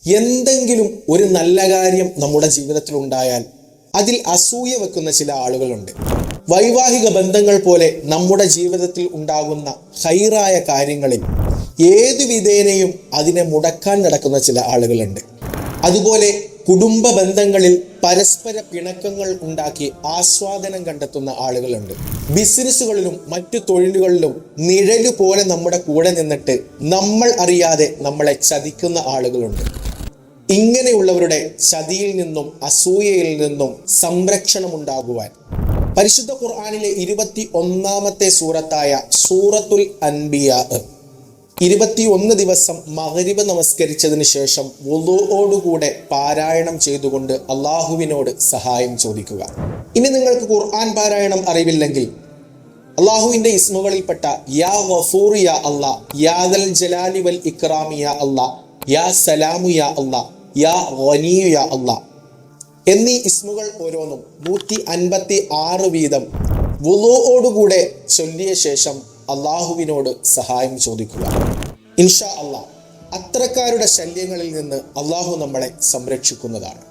എന്തെങ്കിലും ഒരു നല്ല കാര്യം നമ്മുടെ ജീവിതത്തിൽ ഉണ്ടായാൽ അതിൽ അസൂയ വെക്കുന്ന ചില ആളുകളുണ്ട്. വൈവാഹിക ബന്ധങ്ങൾ പോലെ നമ്മുടെ ജീവിതത്തിൽ ഉണ്ടാകുന്ന ഹൈറായ കാര്യങ്ങളിൽ ഏതു വിധേനയും അതിനെ മുടക്കാൻ നടക്കുന്ന ചില ആളുകളുണ്ട്. അതുപോലെ കുടുംബ ബന്ധങ്ങളിൽ പരസ്പര പിണക്കങ്ങൾ ഉണ്ടാക്കി ആസ്വാദനം കണ്ടെത്തുന്ന ആളുകളുണ്ട്. ബിസിനസ്സുകളിലും മറ്റു തൊഴിലുകളിലും നിഴലു പോലെ നമ്മുടെ കൂടെ നിന്നിട്ട് നമ്മൾ അറിയാതെ നമ്മളെ ചതിക്കുന്ന ആളുകളുണ്ട്. ഇങ്ങനെയുള്ളവരുടെ ചതിയിൽ നിന്നും അസൂയയിൽ നിന്നും സംരക്ഷണം ഉണ്ടാകുവാൻ പരിശുദ്ധ ഖുർആനിലെ 21-ാമത്തെ സൂറത്തായ സൂറത്തുൽ അൻബിയാ 21 ദിവസം മഗ്രിബ് നമസ്കരിച്ചതിന് ശേഷം വുളൂഓടുകൂടെ പാരായണം ചെയ്തുകൊണ്ട് അള്ളാഹുവിനോട് സഹായം ചോദിക്കുക. ഇനി നിങ്ങൾക്ക് ഖുർആൻ പാരായണം അറിവില്ലെങ്കിൽ അള്ളാഹുവിൻ്റെ ഇസ്മുകളിൽപ്പെട്ട യാ ഗഫൂർ യാ അല്ലാ, യാ ദൽ ജലാലി വൽ ഇക്റാമി യാ അല്ലാ, യാ സലാമു യാ അല്ലാ, യാ ഗനിയു യാ അല്ലാ എന്നീ ഇസ്മുകൾ ഓരോന്നും 156 വീതം വുളൂഓടുകൂടെ ചൊല്ലിയ ശേഷം അള്ളാഹുവിനോട് സഹായം ചോദിക്കുക. ഇൻഷാ അല്ലാഹ് അത്തരക്കാരുടെ ശല്യങ്ങളിൽ നിന്ന് അള്ളാഹു നമ്മളെ സംരക്ഷിക്കുന്നതാണ്.